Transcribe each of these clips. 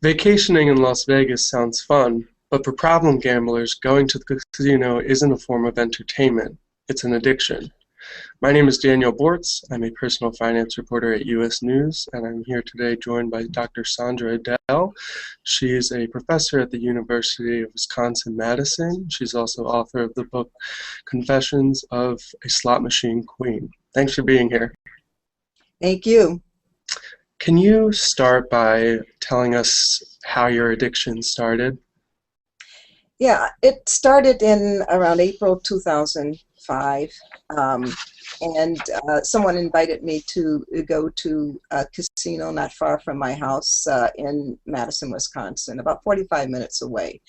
Vacationing in Las Vegas sounds fun, but for problem gamblers, going to the casino isn't a form of entertainment, it's an addiction. My name is Daniel Bortz. I'm a personal finance reporter at U.S. News, and I'm here today joined by Dr. Sandra Adell. She is a professor at the University of Wisconsin-Madison. She's also author of the book Confessions of a Slot Machine Queen. Thanks for being here. Thank you. Can you start by telling us how your addiction started? Yeah, it started in around April 2005, and someone invited me to go to a casino not far from my house in Madison, Wisconsin, about 45 minutes away.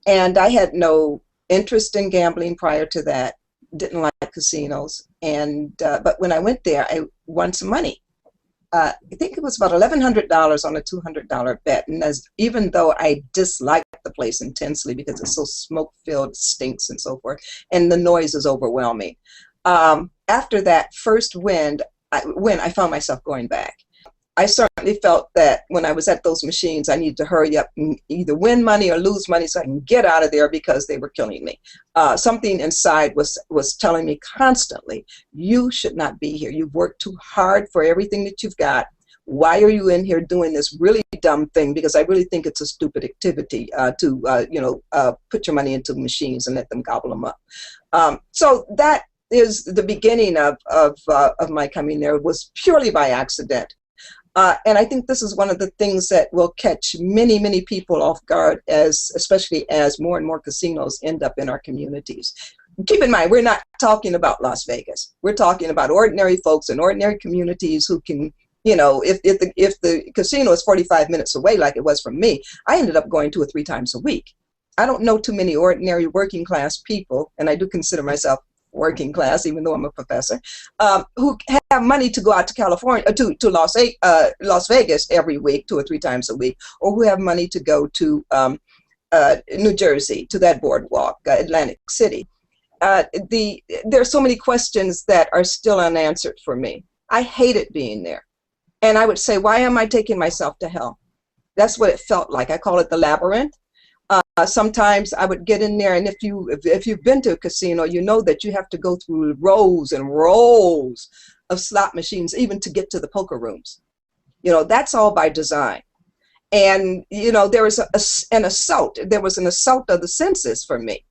And I had no interest in gambling prior to that, didn't like casinos, and but when I went there, I won some money. I think it was about $1,100 on a $200 bet, and even though I disliked the place intensely because it's so smoke-filled, stinks and so forth, and the noise is overwhelming. After that first win, I found myself going back. I certainly felt that when I was at those machines, I needed to hurry up and either win money or lose money so I can get out of there because they were killing me. Something inside was telling me constantly, you should not be here. You've worked too hard for everything that you've got. Why are you in here doing this really dumb thing? Because I really think it's a stupid activity to put your money into machines and let them gobble them up. So that is the beginning of my coming there. It was purely by accident. And I think this is one of the things that will catch many, many people off guard, especially as more and more casinos end up in our communities. Keep in mind, we're not talking about Las Vegas. We're talking about ordinary folks in ordinary communities who can, if the casino is 45 minutes away, like it was from me, I ended up going to it 3 times a week. I don't know too many ordinary working class people, and I do consider myself working class, even though I'm a professor, who have money to go out to California, to Las Vegas every week, 2 or 3 times a week, or who have money to go to New Jersey, to that boardwalk, Atlantic City. There are so many questions that are still unanswered for me. I hated being there. And I would say, why am I taking myself to hell? That's what it felt like. I call it the labyrinth. Sometimes I would get in there, and if you've been to a casino, you know that you have to go through rows and rows of slot machines even to get to the poker rooms. That's all by design. And there was an assault. There was an assault of the senses for me.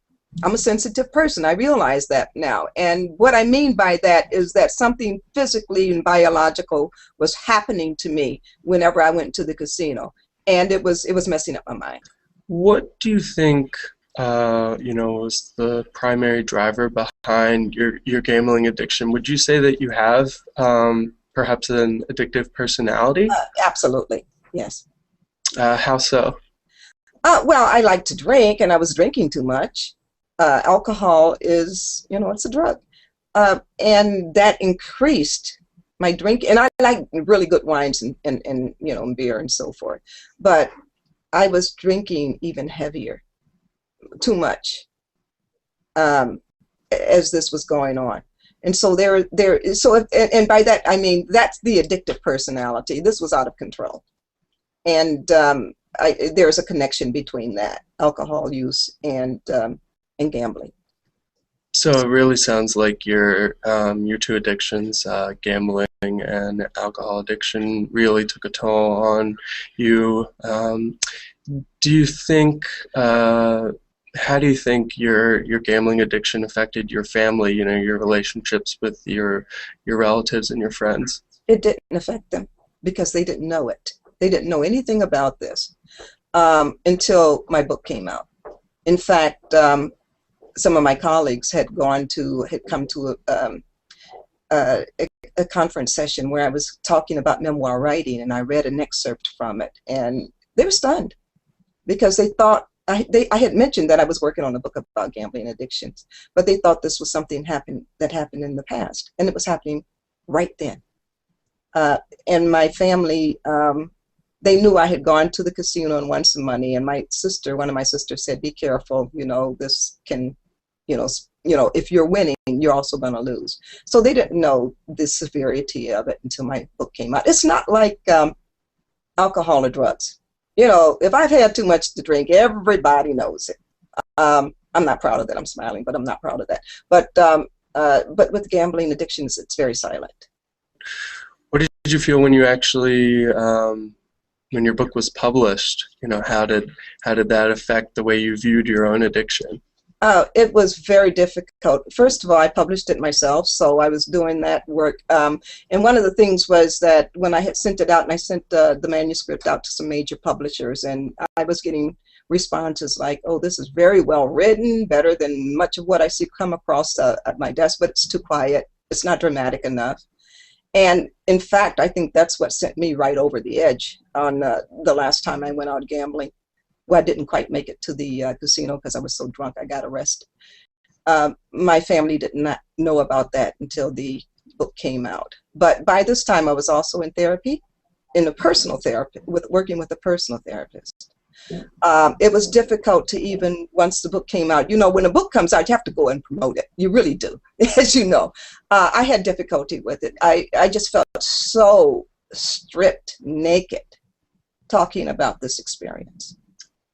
I'm a sensitive person. I realize that now. And what I mean by that is that something physically and biological was happening to me whenever I went to the casino, and it was messing up my mind. What do you think, was the primary driver behind your gambling addiction? Would you say that you have perhaps an addictive personality? Absolutely, yes. How so? Well, I like to drink, and I was drinking too much. Alcohol is, it's a drug, and that increased my drink. And I like really good wines and beer and so forth, but I was drinking even heavier, too much, as this was going on. And so and by that I mean that's the addictive personality. This was out of control, and there's a connection between that alcohol use and gambling. So it really sounds like your 2 addictions, gambling and alcohol addiction, really took a toll on you. Do you think, how do you think your gambling addiction affected your family, your relationships with your relatives and your friends? It didn't affect them because they didn't know it. They didn't know anything about this until my book came out. In fact, some of my colleagues had come to a conference session where I was talking about memoir writing, and I read an excerpt from it, and they were stunned because they thought I had mentioned that I was working on a book about gambling addictions, but they thought this was something that happened in the past, and it was happening right then. And my family, they knew I had gone to the casino and won some money, and one of my sisters said, "Be careful, this can." If you're winning, you're also going to lose. So they didn't know the severity of it until my book came out. It's not like alcohol or drugs. You know, if I've had too much to drink, everybody knows it. I'm not proud of that. I'm smiling, but I'm not proud of that. But with gambling addictions, it's very silent. What did you feel when you actually when your book was published? You know, how did that affect the way you viewed your own addiction? It was very difficult. First of all, I published it myself, so I was doing that work. And one of the things was that when I had sent it out, and I sent the manuscript out to some major publishers, and I was getting responses like, "Oh, this is very well written, better than much of what I see come across at my desk, but it's too quiet. It's not dramatic enough." And in fact, I think that's what sent me right over the edge on the last time I went out gambling. Well, I didn't quite make it to the casino because I was so drunk I got arrested. My family did not know about that until the book came out. But by this time, I was also in therapy, in a personal therapy, working with a personal therapist. It was difficult to even, once the book came out, you know, when a book comes out, you have to go and promote it. You really do, as you know. I had difficulty with it. I just felt so stripped naked talking about this experience.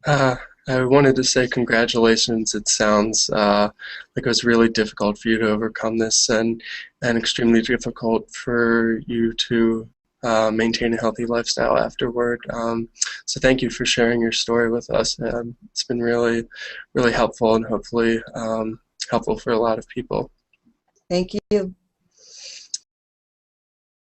I wanted to say congratulations. It sounds like it was really difficult for you to overcome this, and extremely difficult for you to maintain a healthy lifestyle afterward. So thank you for sharing your story with us. It's been really, really helpful, and hopefully helpful for a lot of people. Thank you.